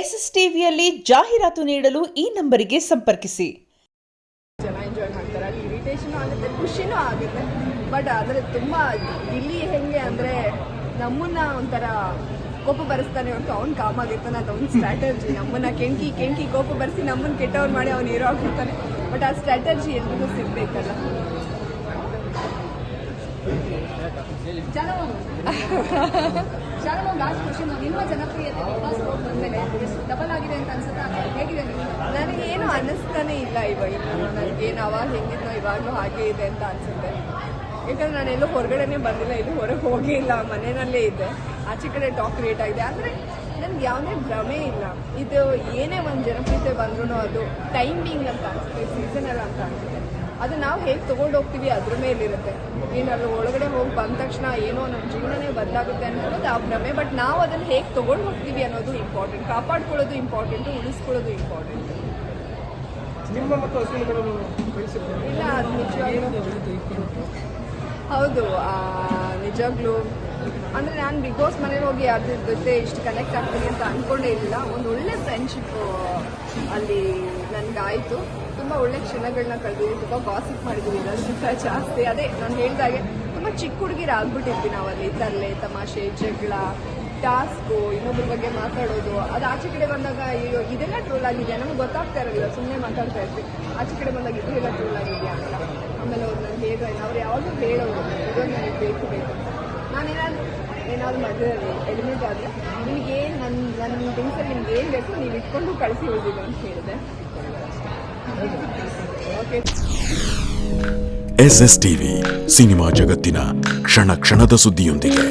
S S ಟಿವಿಯಲ್ಲಿ ಜಾಹೀರಾತು ನೀಡಲು ಈ ನಂಬರಿಗೆ ಸಂಪರ್ಕಿಸಿ. ಜನ ಎಂಜಾಯ್ ಮಾಡ್ತಾರೆ, ಅಲ್ಲಿ ಇರಿಟೇಷನ್ ಆಗುತ್ತೆ, ಖುಷಿನೂ ಆಗುತ್ತೆ. ಬಟ್ ಆದರೆ ತುಂಬ ಇಲ್ಲಿ ಹೆಂಗೆ ಅಂದರೆ ನಮ್ಮನ್ನ ಒಂಥರ ಕೋಪ ಬರೆಸ್ತಾನೆ ಹೊರತು ಅವ್ನು ಕಾಮ್ ಆಗಿರ್ತಾನೆ. ಅದು ಅವ್ನ ಸ್ಟ್ರಾಟರ್ಜಿ. ನಮ್ಮನ್ನ ಕೆಣಕಿ ಕೋಪ ಬರೆಸಿ ನಮ್ಮನ್ನು ಕೆಟ್ಟವ್ರು ಮಾಡಿ ಅವ್ನು ಹೀರೋ ಆಗಿರ್ತಾನೆ. ಬಟ್ ಆ ಸ್ಟ್ರಾಟರ್ಜಿ ಎಲ್ರಿಗೂ ಸಿಗಬೇಕಲ್ಲ. ನಿಮ್ಮ ಜನಪ್ರಿಯತೆ ಬಂದಮೇಲೆ ಡಬಲ್ ಆಗಿದೆ ಅಂತ ಅನ್ಸುತ್ತಾ? ಹೇಗಿದೆ? ನನಗೇನು ಅನ್ನಿಸ್ತಾನೆ ಇಲ್ಲ ನನಗೇನು ಅವಾಗ ಹೆಂಗಿದ್ನೋ ಇವಾಗಲೂ ಹಾಗೆ ಇದೆ ಅಂತ ಅನ್ಸುತ್ತೆ. ಯಾಕಂದ್ರೆ ನಾನು ಎಲ್ಲೂ ಹೊರಗಡೆನೇ ಬಂದಿಲ್ಲ, ಎಲ್ಲೂ ಹೊರಗೆ ಹೋಗೇ ಇಲ್ಲ, ಮನೆಯಲ್ಲೇ ಇದ್ದೆ. ಆಚೆ ಕಡೆ ಟಾಕ್ ಕ್ರಿಯೇಟ್ ಆಗಿದೆ. ಅಂದರೆ ನನಗೆ ಯಾವುದೇ ಭ್ರಮೆ ಇಲ್ಲ. ಇದು ಏನೇ ಒಂದು ಜನಪ್ರಿಯತೆ ಬಂದ್ರೂ ಅದು ಟೈಮಿಂಗ್ ಅಂತ ಅನಿಸುತ್ತೆ, ಸೀಸನಲ್ ಅಂತ ಅನಿಸುತ್ತೆ. ಅದು ನಾವು ಹೇಗೆ ತೊಗೊಂಡು ಹೋಗ್ತೀವಿ ಅದ್ರ ಮೇಲಿರುತ್ತೆ. ಏನಾದರೂ ಒಳಗಡೆ ಹೋಗಿ ಬಂದ ತಕ್ಷಣ ಏನೋ ನಮ್ಮ ಜೀವನನೇ ಬದಲಾಗುತ್ತೆ ಅನ್ನೋದು ಆ ಭ್ರಮೆ. ಬಟ್ ನಾವು ಅದನ್ನು ಹೇಗೆ ತೊಗೊಂಡು ಹೋಗ್ತೀವಿ ಅನ್ನೋದು ಇಂಪಾರ್ಟೆಂಟ್. ಕಾಪಾಡ್ಕೊಳ್ಳೋದು ಇಂಪಾರ್ಟೆಂಟು, ಉಳಿಸ್ಕೊಳ್ಳೋದು ಇಂಪಾರ್ಟೆಂಟ್. ಇಲ್ಲ, ಅದು ನಿಜವಾಗ್ಲೂ ಹೌದು. ನಿಜವಾಗ್ಲೂ ಅಂದರೆ ನಾನು ಬಿಗ್ ಬಾಸ್ ಮನೇಲಿ ಹೋಗಿ ಅದ್ರ ಜೊತೆ ಇಷ್ಟು ಕನೆಕ್ಟ್ ಆಗ್ತೀನಿ ಅಂತ ಅಂದ್ಕೊಂಡೇ ಇಲ್ಲ. ಒಂದು ಒಳ್ಳೆ ಫ್ರೆಂಡ್ಶಿಪ್ಪು ಅಲ್ಲಿ ನನಗಾಯಿತು. ತುಂಬ ಒಳ್ಳೆ ಕ್ಷಣಗಳನ್ನ ಕಳೆದಿದ್ದೀವಿ, ತುಂಬ ಗಾಸಿಪ್ ಮಾಡಿದ್ದೀವಿ ಅದಕ್ಕಿಂತ ಜಾಸ್ತಿ. ಅದೇ ನಾನು ಹೇಳಿದಾಗೆ ತುಂಬ ಚಿಕ್ಕ ಹುಡುಗಿರು ಆಗ್ಬಿಟ್ಟಿದ್ವಿ ನಾವಲ್ಲಿ. ತರಲೆ, ತಮಾಷೆ, ಜಗಳ, ಟಾಸ್ಕು, ಇನ್ನೊಬ್ಬರ ಬಗ್ಗೆ ಮಾತಾಡೋದು. ಅದು ಆಚೆ ಕಡೆ ಬಂದಾಗ ಅಯ್ಯೋ ಇದೆಲ್ಲ ಟ್ರೋಲ್ ಆಗಿದೆಯಾ ನಮಗೆ ಗೊತ್ತಾಗ್ತಾ ಇರಲಿಲ್ಲ, ಸುಮ್ಮನೆ ಮಾತಾಡ್ತಾ ಇರ್ತೀವಿ. ಆಚೆ ಕಡೆ ಬಂದಾಗ ಇದು ಎಲ್ಲ ಟ್ರೋಲ್ ಆಗಿದೆಯಾ ಅಂತ. ಆಮೇಲೆ ಅವ್ರು ನನಗೆ ಅವ್ರು ಯಾವಾಗಲೂ ಹೇಳೋರು ಇದೊಂದು ನನಗೆ ಬೇಕು ಅಂತ. ಏನಾದರೂ ಮಧ್ಯದಲ್ಲಿ ಎಲಿಮೆಂಟ್ ಆದರೆ ನಿಮಗೇನು ನನ್ನ ಥಿಂಗ್ಸಲ್ಲಿ ನಿಮ್ಗೆ ಏನು ಬೇಕು ನೀವು ಇಟ್ಕೊಂಡು ಕಳಿಸಿ ಹೋಗಿದ್ದು ಅಂತ ಹೇಳಿದೆ. ಓಕೆ. ಎಸ್ಎಸ್ ಟಿವಿ ಸಿನಿಮಾ ಜಗತ್ತಿನ ಕ್ಷಣ ಕ್ಷಣದ ಸುದ್ದಿಯೊಂದಿಗೆ.